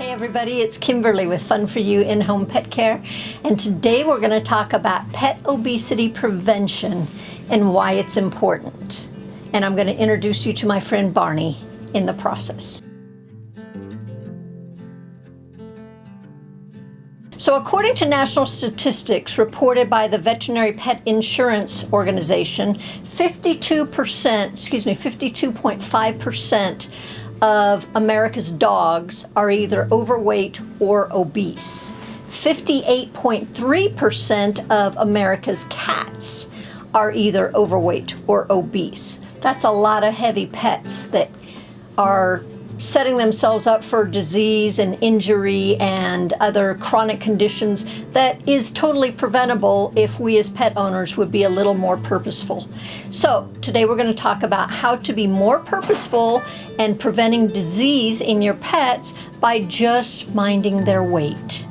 Hey everybody, it's Kimberly with Fun for You in-home pet care, and today we're going to talk about pet obesity prevention and why it's important. And I'm going to introduce you to my friend Barney in the process. So according to national statistics reported by the Veterinary Pet Insurance Organization, 52.5% of America's dogs are either overweight or obese. 58.3% of America's cats are either overweight or obese. That's a lot of heavy pets that are setting themselves up for disease and injury and other chronic conditions that is totally preventable if we as pet owners would be a little more purposeful. So today we're going to talk about how to be more purposeful and preventing disease in your pets by just minding their weight.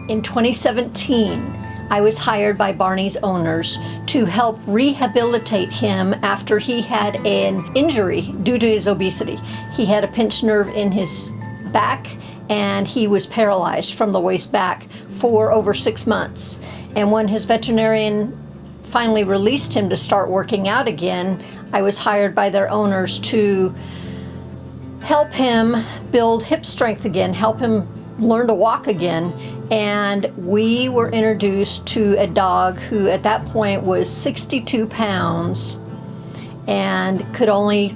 In 2017, I was hired by Barney's owners to help rehabilitate him after he had an injury due to his obesity. He had a pinched nerve in his back and he was paralyzed from the waist back for over 6 months. And when his veterinarian finally released him to start working out again, I was hired by their owners to help him build hip strength again, help him learn to walk again. And we were introduced to a dog who at that point was 62 pounds and could only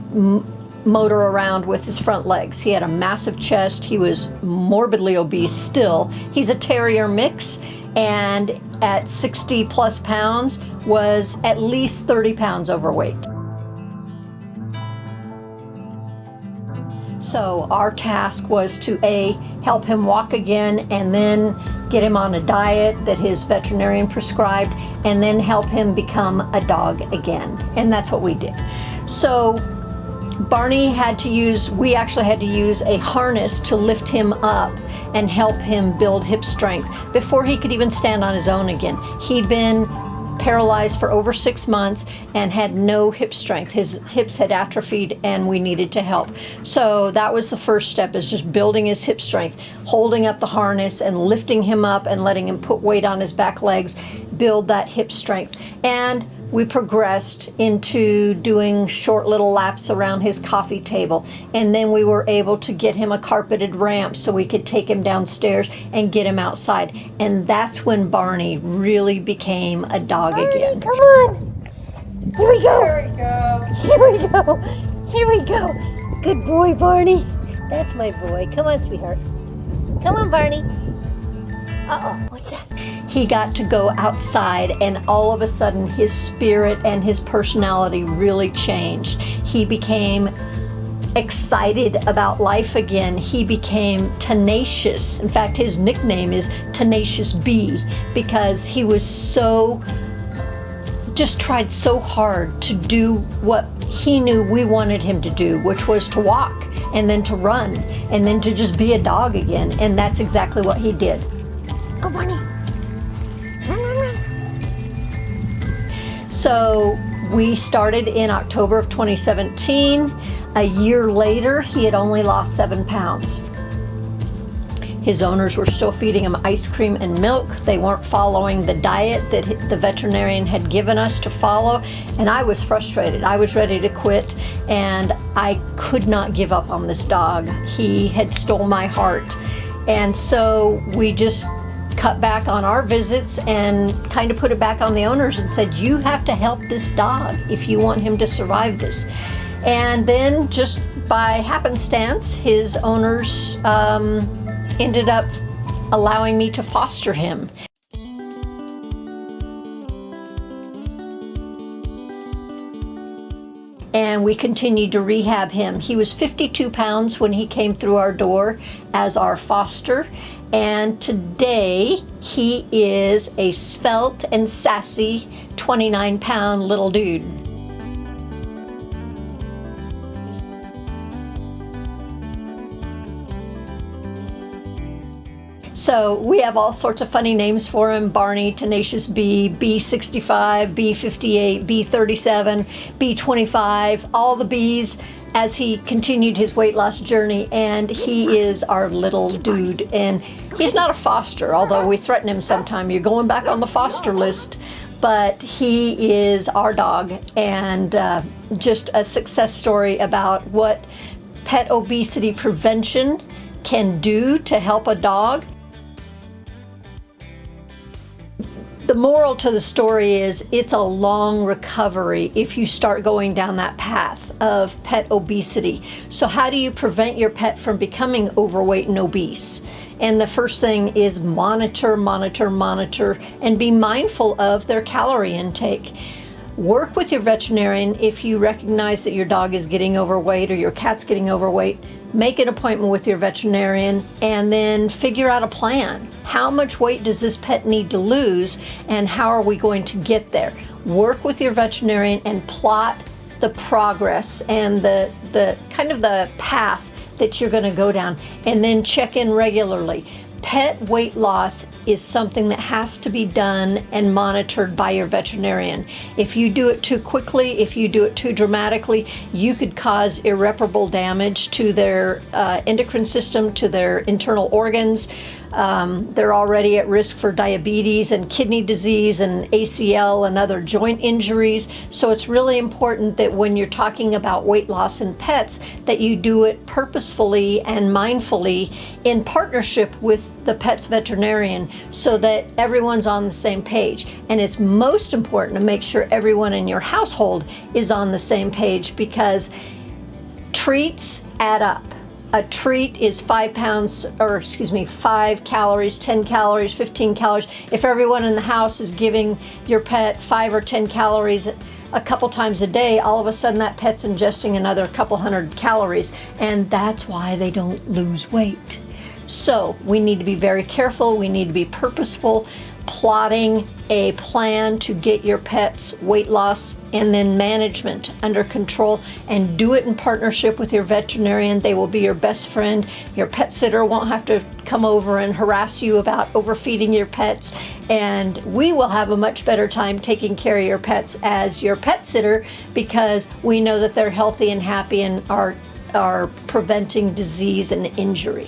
motor around with his front legs. He had a massive chest. He was morbidly obese still. He's a terrier mix, and at 60 plus pounds was at least 30 pounds overweight. So our task was to help him walk again, and then get him on a diet that his veterinarian prescribed, and then help him become a dog again. And that's what we did. So Barney we actually had to use a harness to lift him up and help him build hip strength before he could even stand on his own again. He'd been paralyzed for over 6 months and had no hip strength. His hips had atrophied and we needed to help. So that was the first step, is just building his hip strength, holding up the harness and lifting him up and letting him put weight on his back legs, build that hip strength. And we progressed into doing short little laps around his coffee table. And then we were able to get him a carpeted ramp so we could take him downstairs and get him outside. And that's when Barney really became a dog again. Come on! Here we go! Here we go! Here we go! Here we go! Good boy, Barney. That's my boy. Come on, sweetheart. Come on, Barney. Uh-oh, what's that? He got to go outside, and all of a sudden his spirit and his personality really changed. He became excited about life again. He became tenacious. In fact, his nickname is Tenacious Bee, because he was just tried so hard to do what he knew we wanted him to do, which was to walk and then to run and then to just be a dog again. And that's exactly what he did. Go, Barney. Run, run, run. So we started in October of 2017. A year later, he had only lost 7 pounds. His owners were still feeding him ice cream and milk. They weren't following the diet that the veterinarian had given us to follow. And I was frustrated. I was ready to quit, and I could not give up on this dog. He had stole my heart. And so we just cut back on our visits and kind of put it back on the owners and said, you have to help this dog if you want him to survive this. And then just by happenstance, his owners ended up allowing me to foster him. And we continued to rehab him. He was 52 pounds when he came through our door as our foster. And today he is a svelte and sassy 29-pound little dude. So we have all sorts of funny names for him: Barney, Tenacious Bee, B65, B58, B37, B25, all the bees. as he continued his weight loss journey, and he is our little dude. And he's not a foster, although we threaten him sometime. You're going back on the foster list. But he is our dog, and just a success story about what pet obesity prevention can do to help a dog. The moral to the story is it's a long recovery if you start going down that path of pet obesity. So how do you prevent your pet from becoming overweight and obese? And the first thing is monitor, monitor, monitor, and be mindful of their calorie intake. Work with your veterinarian if you recognize that your dog is getting overweight or your cat's getting overweight. Make an appointment with your veterinarian and then figure out a plan. How much weight does this pet need to lose, and how are we going to get there? Work with your veterinarian and plot the progress and the kind of the path that you're going to go down, and then check in regularly. Pet weight loss is something that has to be done and monitored by your veterinarian. If you do it too quickly, if you do it too dramatically, you could cause irreparable damage to their endocrine system, to their internal organs. They're already at risk for diabetes and kidney disease and ACL and other joint injuries. So it's really important that when you're talking about weight loss in pets, that you do it purposefully and mindfully in partnership with the pet's veterinarian so that everyone's on the same page. And it's most important to make sure everyone in your household is on the same page, because treats add up. A treat is 5 calories, 10 calories, 15 calories. If everyone in the house is giving your pet 5 or 10 calories a couple times a day, all of a sudden that pet's ingesting another couple hundred calories, and that's why they don't lose weight. So we need to be very careful. We need to be purposeful, plotting a plan to get your pet's weight loss and then management under control, and do it in partnership with your veterinarian. They will be your best friend. Your pet sitter won't have to come over and harass you about overfeeding your pets, and we will have a much better time taking care of your pets as your pet sitter, because we know that they're healthy and happy and are preventing disease and injury.